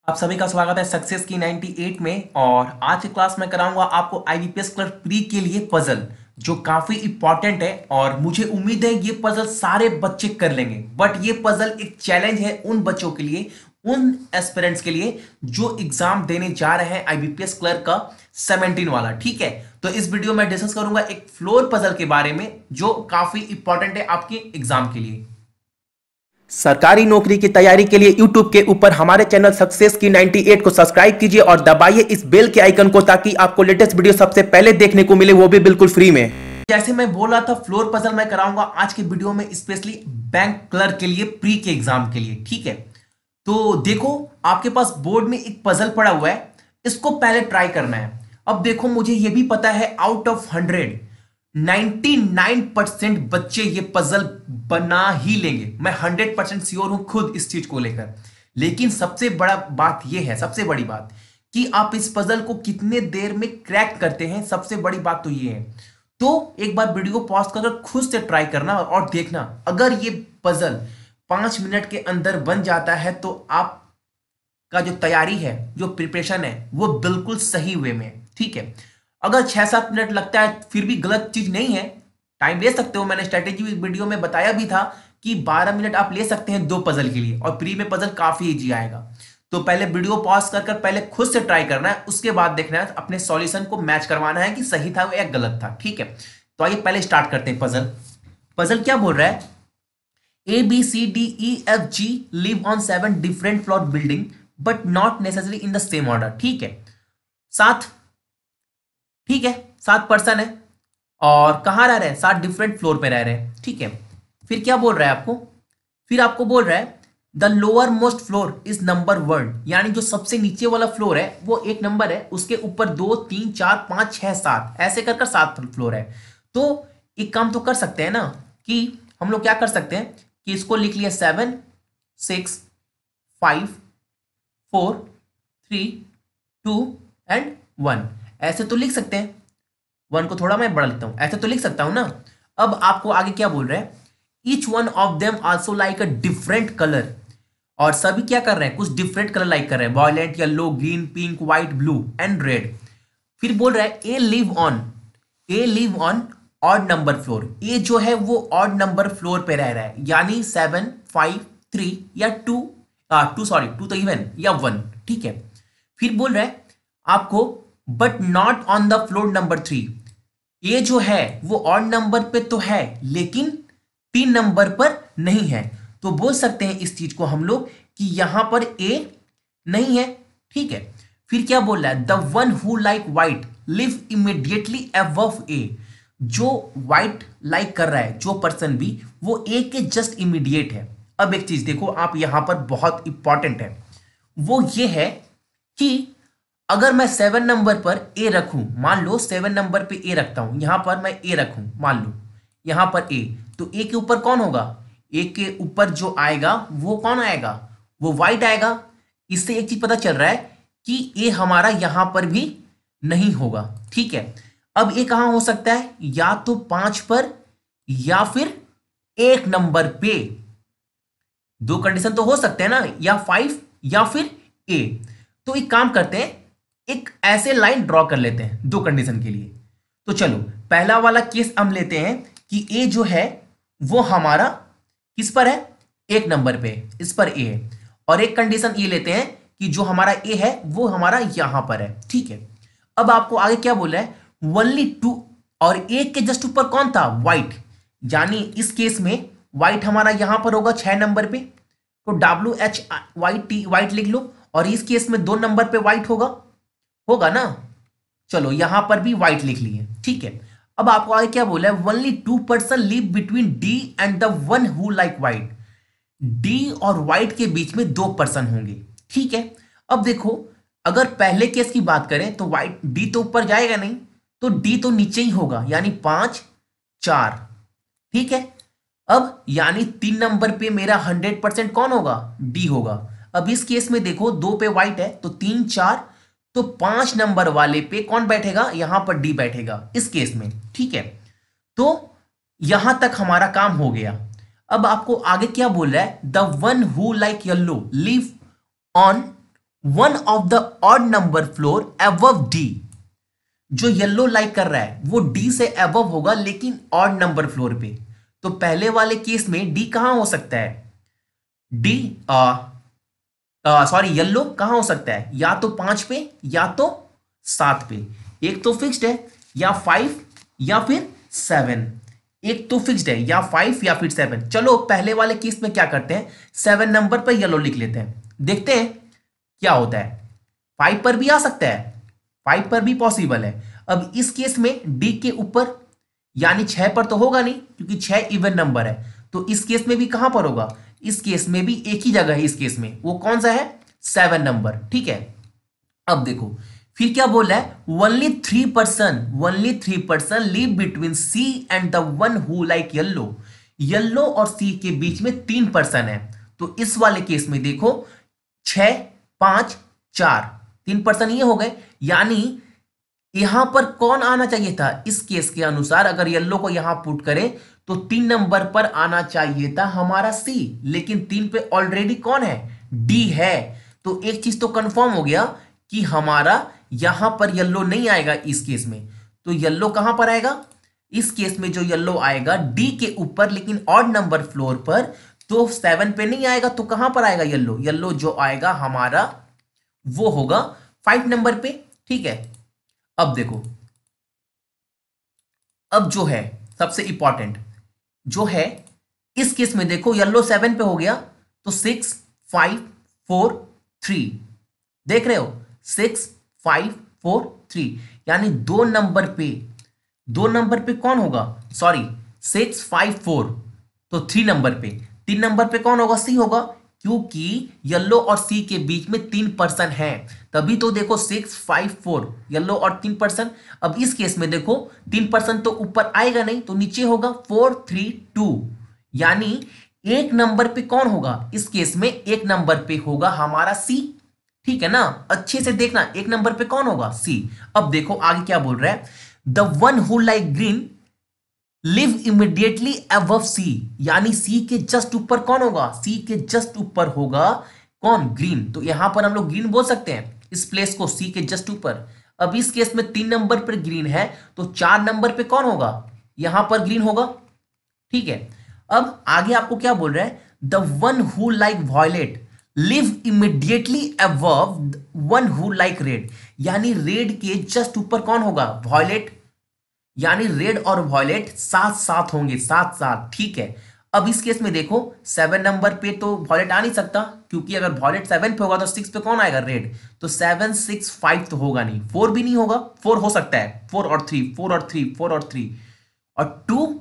आप सभी का स्वागत है सक्सेस की 98 में। और आज की क्लास में कराऊंगा आपको आईबीपीएस क्लर्क प्री के लिए पजल जो काफी इंपॉर्टेंट है। और मुझे उम्मीद है ये पजल सारे बच्चे कर लेंगे, बट ये पजल एक चैलेंज है उन बच्चों के लिए, उन एस्पिरेंट्स के लिए जो एग्जाम देने जा रहे हैं आईबीपीएस क्लर्क का 17 वाला। ठीक है, तो इस वीडियो में डिस्कस करूंगा एक फ्लोर पजल के बारे में जो काफी इंपॉर्टेंट है आपके एग्जाम के लिए। सरकारी नौकरी की तैयारी के लिए YouTube के ऊपर हमारे चैनल सक्सेस की 98 को सब्सक्राइब कीजिए और दबाइए इस बेल के आइकन को ताकि आपको लेटेस्ट वीडियो सबसे पहले देखने को मिले, वो भी बिल्कुल फ्री में। जैसे मैं बोल रहा था, फ्लोर पजल मैं कराऊंगा आज के वीडियो में स्पेशली बैंक क्लर्क के लिए, प्री के एग्जाम के लिए। ठीक है, तो देखो आपके पास बोर्ड में एक पजल पड़ा हुआ है, इसको पहले ट्राई करना है। अब देखो मुझे यह भी पता है आउट ऑफ 100 99% बच्चे ये पजल बना ही लेंगे। मैं 100% श्योर हूं खुद इस चीज को लेकर। लेकिन सबसे बड़ा बात यह है, सबसे बड़ी बात कि आप इस पजल को कितने देर में क्रैक करते हैं, सबसे बड़ी बात तो ये है। तो एक बार वीडियो पॉज कर खुद से ट्राई करना और देखना, अगर ये पजल 5 मिनट के अंदर बन जाता है तो आप का जो तैयारी है, जो प्रिपरेशन है, वो बिल्कुल सही वे में। ठीक है, अगर 6-7 मिनट लगता है फिर भी गलत चीज नहीं है, टाइम ले सकते हो। मैंने स्ट्रेटेजी वीडियो में बताया भी था कि 12 मिनट आप ले सकते हैं 2 पजल के लिए, और प्री में पजल काफी इजी आएगा। तो पहले वीडियो पॉज कर पहले खुद से ट्राई करना है, उसके बाद देखना है अपने सॉल्यूशन को मैच करवाना है कि सही था या गलत था। ठीक है, तो आइए पहले स्टार्ट करते हैं। पजल पजल क्या बोल रहा है? ABCDEFG live on 7 different floor building but not necessary in the same order. ठीक है, 7, ठीक है, 7 पर्सन है और कहां रह रहे हैं? 7 डिफरेंट फ्लोर पे रह रहे हैं। ठीक है, फिर क्या बोल रहा है आपको? फिर आपको बोल रहा है the lower most floor is number 1, यानी जो सबसे नीचे वाला फ्लोर है वो एक नंबर है, उसके ऊपर 2 3 4 5 6 7 ऐसे कर 7 फ्लोर है। तो एक काम तो कर सकते हैं ना, कि हम लोग क्या कर सकते हैं कि इसको लिख लिया 7 6 5 4 3 2 एंड 1, ऐसे तो लिख सकते हैं। 1 को थोड़ा मैं बढ़ा लेता हूं, ऐसे तो लिख सकता हूं ना। अब आपको आगे क्या बोल रहे हैं? Each one of them also like a different colour, और सभी क्या कर रहे हैं? कुछ डिफरेंट कलर लाइक कर रहे हैं, violet, yellow, green, pink, white, blue and red. फिर बोल रहा है A live on odd number floor. A जो है वो ऑड नंबर फ्लोर पे रह रहा है, यानी 7 5 3 या 2 सॉरी 2 तो इवन या 1। ठीक है, फिर बोल रहा है आपको but not on the floor number 3। ये जो है वो ऑड नंबर पे तो है लेकिन 3 नंबर पर नहीं है। तो बोल सकते हैं इस चीज को हम लोग कि यहां पर ए नहीं है। ठीक है, फिर क्या बोल रहा है? The one who like white live immediately above A. जो व्हाइट लाइक कर रहा है, जो पर्सन भी, वो ए के जस्ट इमीडिएट है। अब एक चीज देखो आप, यहां पर बहुत इंपॉर्टेंट है, वो ये है कि अगर मैं 7 नंबर पर ए रखूं, मान लो 7 नंबर पे ए रखता हूं, यहां पर मैं ए रखूं, मान लो यहां पर ए, तो ए के ऊपर कौन होगा? ए के ऊपर जो आएगा वो कौन आएगा? वो व्हाइट आएगा। इससे एक चीज पता चल रहा है कि ए हमारा यहां पर भी नहीं होगा। ठीक है, अब ए कहां हो सकता है? या तो 5 पर या फिर 1 नंबर पे। दो कंडीशन तो हो सकते हैं ना, या 5 या फिर ए। तो एक काम करते हैं, एक ऐसे लाइन ड्रॉ कर लेते हैं 2 कंडीशन के लिए। तो चलो पहला वाला केस हम लेते हैं कि ए जो है वो हमारा किस पर है? 1 नंबर पे, इस पर ए है। और एक कंडीशन ये लेते हैं कि जो हमारा ए है वो हमारा यहां पर है। ठीक है, अब आपको आगे क्या बोल रहा है? ओनली 2, और ए के जस्ट ऊपर कौन था? व्हाइट, यानी इस केस में व्हाइट हमारा यहां पर होगा 6 नंबर पे, तो WHYT व्हाइट लिख लो। और इस केस में 2 नंबर पे व्हाइट होगा, होगा ना। चलो यहां पर भी व्हाइट लिख लिए। ठीक है, अब आपको आगे क्या बोला है? Only 2 person live between D and the one who like white. D और व्हाइट के बीच में 2 पर्सन होंगे। ठीक है, अब देखो अगर पहले केस की बात करें तो व्हाइट, डी तो ऊपर जाएगा नहीं, तो डी तो नीचे ही होगा, यानी 5 4। ठीक है, अब यानी 3 नंबर पे मेरा 100% कौन होगा? डी होगा। अब इस केस में देखो 2 पे व्हाइट है तो 3 4, तो 5 नंबर वाले पे कौन बैठेगा? यहां पर डी बैठेगा इस केस में। ठीक है, तो यहां तक हमारा काम हो गया। अब आपको आगे क्या बोल रहा है? The one who like yellow live on one of the odd number floor above D. जो येलो लाइक कर रहा है वो डी से अबव होगा लेकिन ऑड नंबर फ्लोर पे। तो पहले वाले केस में डी कहां हो सकता है? डी सॉरी येलो कहां हो सकता है? या तो 5 पे या तो 7 पे। एक तो फिक्स्ड है या 5 या फिर 7। एक तो फिक्स्ड है या 5 या फिर 7। चलो पहले वाले केस में क्या करते हैं, 7 नंबर पर येलो लिख लेते हैं, देखते हैं क्या होता है। 5 पर भी आ सकता है, 5 पर भी पॉसिबल है। अब इस केस में डी के ऊपर यानी 6 पर तो होगा नहीं क्योंकि 6 इवन नंबर है। तो इस केस में भी कहां पर होगा? इस केस में भी एक ही जगह है। इस केस में वो कौन सा है? 7 नंबर। ठीक है, अब देखो फिर क्या बोल रहा है, only 3% live between C and the one who like yellow. Yellow और सी के बीच में 3% है। तो इस वाले केस में देखो 6 5 4 3% ये हो गए, यानी यहां पर कौन आना चाहिए था? इस केस के अनुसार अगर येलो को यहां पुट करें तो 3 नंबर पर आना चाहिए था हमारा सी, लेकिन 3 पे ऑलरेडी कौन है? डी है। तो एक चीज तो कंफर्म हो गया कि हमारा यहां पर येलो नहीं आएगा इस केस में। तो येलो कहां पर आएगा? इस केस में जो येलो आएगा डी के ऊपर लेकिन ऑड नंबर फ्लोर पर। तो 7 पे नहीं आएगा तो कहां पर आएगा येलो? येलो जो आएगा हमारा वो होगा 5 नंबर पे। ठीक है, अब देखो, अब जो है सबसे इंपॉर्टेंट जो है इस केस में देखो येलो 7 पे हो गया तो 6 5 4 3। देख रहे हो 6 5 4 3, यानी दो नंबर पे कौन होगा? सॉरी 6 5 4, तो 3 नंबर पे, 3 नंबर पे कौन होगा? सी होगा, क्योंकि येलो और सी के बीच में 3% है। तभी तो देखो 6 5 4 येलो और 3%। अब इस केस में देखो 3% तो ऊपर आएगा नहीं तो नीचे होगा 4 3 2, यानी एक नंबर पे कौन होगा? इस केस में एक नंबर पे होगा हमारा सी। ठीक है ना, अच्छे से देखना, एक नंबर पे कौन होगा? सी। अब देखो आगे क्या बोल रहा है, the one who like green live immediately above C, यानी सी के जस्ट ऊपर कौन होगा? सी के जस्ट ऊपर होगा कौन? ग्रीन। तो यहां पर हम लोग ग्रीन बोल सकते हैं इस प्लेस को, सी के जस्ट ऊपर। अब इस केस में 3 नंबर पर ग्रीन है तो 4 नंबर पे कौन होगा? यहां पर ग्रीन होगा। ठीक है, अब आगे आपको क्या बोल रहा है, the one who like violet live immediately above one who like red, यानी रेड के जस्ट ऊपर कौन होगा? वॉयलेट, यानी रेड और वॉयलेट साथ साथ होंगे, साथ साथ। ठीक है, अब इस केस में देखो 7 नंबर पे तो वॉयलेट आ नहीं सकता, क्योंकि अगर वॉयलेट 7 पे होगा तो 6 पे कौन आएगा? रेड। तो 7 6 5 तो होगा नहीं, 4 भी नहीं होगा। 4 हो सकता है, 4 और 3 4 और 3 4 और 3 और 2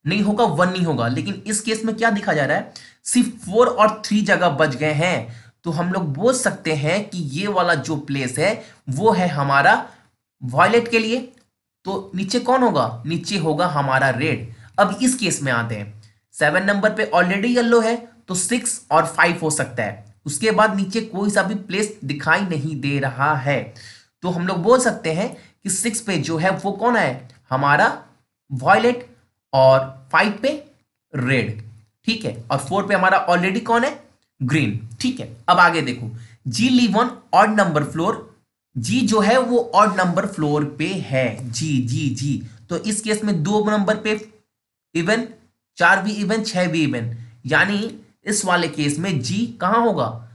नहीं होगा, 1 नहीं होगा। लेकिन इस केस में क्या दिखा जा रहा है, सिर्फ 4 और 3 जगह बच गए हैं। तो हम लोग बोल सकते हैं कि ये वाला जो प्लेस है वो है हमारा वॉयलेट के लिए। तो नीचे कौन होगा? नीचे होगा हमारा रेड। अब इस केस में आते हैं, 7 नंबर पे ऑलरेडी येलो है तो 6 और 5 हो सकता है। उसके बाद नीचे कोई सा भी प्लेस दिखाई नहीं दे रहा है, तो हम लोग बोल सकते हैं कि 6 पे जो है वो कौन है? हमारा वॉयलेट, और 5 पे रेड। ठीक है, और 4 पे हमारा ऑलरेडी कौन है? ग्रीन। ठीक है, अब आगे देखो, G live on odd number floor. G जो है वो ऑड नंबर फ्लोर पे है। जी तो इस केस में 2 नंबर पे इवन, 4 भी इवन, 6 भी इवन, यानी इस वाले केस में जी कहां होगा?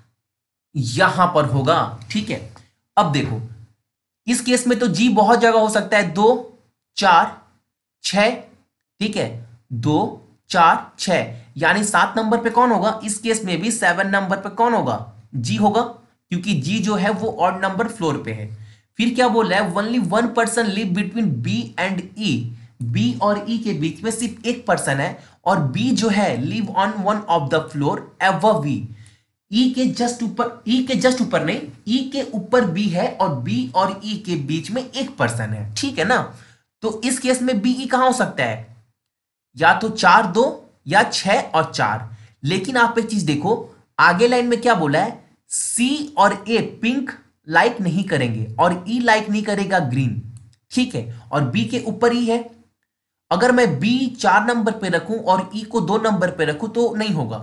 यहां पर होगा। ठीक है, अब देखो इस केस में तो जी बहुत जगह हो सकता है, 2 4 6। ठीक है, 2 4 6, यानी 7 नंबर पे कौन होगा? इस केस में भी 7 नंबर पे कौन होगा? जी होगा, क्योंकि जी जो है वो ऑड नंबर फ्लोर पे है। फिर क्या बोल रहा है, only 1% live between B and E. B और ई के बीच में सिर्फ एक पर्सन है, और बी जो है live on one of the floor above V. E के जस्ट ऊपर, ई के जस्ट ऊपर नहीं, ई के ऊपर बी है और बी और ई के बीच में एक पर्सन है। ठीक है ना, तो इस केस में बी ई कहां हो सकता है? या तो 4 2 या 6 और 4। लेकिन आप एक चीज देखो, आगे लाइन में क्या बोला है, सी और ए पिंक लाइक नहीं करेंगे और ई लाइक नहीं करेगा ग्रीन। ठीक है, और बी के ऊपर ई है। अगर मैं बी 4 नंबर पे रखूं और ई को 2 नंबर पे रखूं तो नहीं होगा,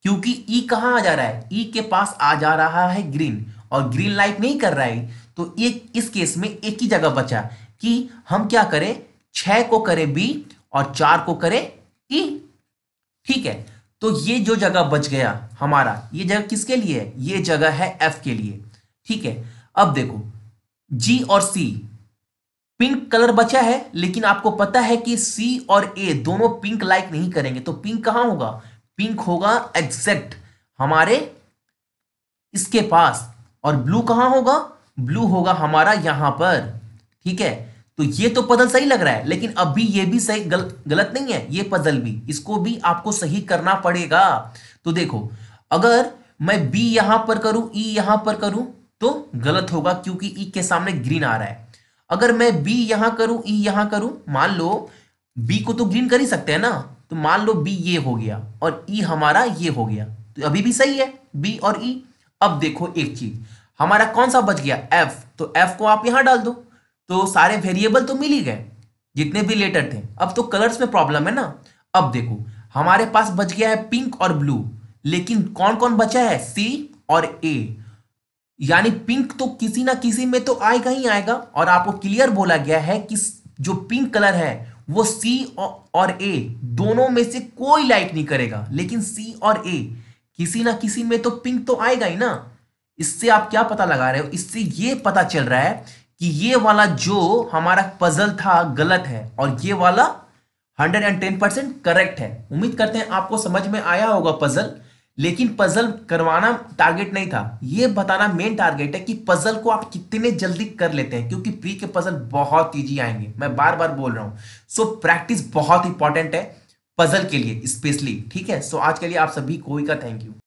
क्योंकि ई कहां आ जा रहा है? ई के पास आ जा रहा है ग्रीन, और ग्रीन लाइट नहीं कर रहा है, तो एक इस केस में एक ही जगह बचा कि हम क्या करें, 6 को करें बी और 4 को करें ई। ठीक है, तो ये जो जगह बच गया हमारा, ये जगह किसके लिए है, ये जगह है एफ के लिए। ठीक है, अब देखो जी और सी, पिंक कलर बचा है, लेकिन आपको पता है कि सी और ए दोनों पिंक लाइक नहीं करेंगे, तो पिंक कहां होगा, पिंक होगा एग्जैक्ट हमारे इसके पास, और ब्लू कहां होगा, ब्लू होगा हमारा यहां पर। ठीक है, तो ये तो पजल सही लग रहा है, लेकिन अभी ये भी सही गलत नहीं है, ये पजल भी, इसको भी आपको सही करना पड़ेगा। तो देखो, अगर मैं बी यहां पर करूं, ई यहां पर करूं, तो गलत होगा क्योंकि ई के सामने ग्रीन आ रहा है। अगर मैं बी यहां करूं, ई यहां करूं, मान लो बी को तो ग्रीन कर ही सकते हैं ना, तो मान लो बी ये हो गया और ई हमारा ये हो गया, तो अभी भी सही है बी और ई। अब देखो एक चीज, हमारा कौन सा बच गया, एफ, तो एफ को आप यहां डाल दो, तो सारे वेरिएबल तो मिल ही गए जितने भी लेटर थे। अब तो कलर्स में प्रॉब्लम है ना। अब देखो हमारे पास बच गया है पिंक और ब्लू, लेकिन कौन कौन बचा है, सी और ए, यानी पिंक तो किसी ना किसी में तो आएगा ही आएगा, और आपको क्लियर बोला गया है कि जो पिंक कलर है वो सी और ए दोनों में से कोई लाइक नहीं करेगा, लेकिन सी और ए किसी ना किसी में तो पिंक तो आएगा ही ना। इससे आप क्या पता लगा रहे हो, इससे ये पता चल रहा है कि ये वाला जो हमारा पजल था गलत है और ये वाला 110% करेक्ट है। उम्मीद करते हैं आपको समझ में आया होगा पजल, लेकिन पजल करवाना टारगेट नहीं था, ये बताना मेन टारगेट है कि पजल को आप कितने जल्दी कर लेते हैं, क्योंकि प्री के पजल बहुत इजी आएंगे, मैं बार बार बोल रहा हूं। सो प्रैक्टिस बहुत इंपॉर्टेंट है पजल के लिए स्पेशली। ठीक है, सो आज के लिए आप सभी को का थैंक यू।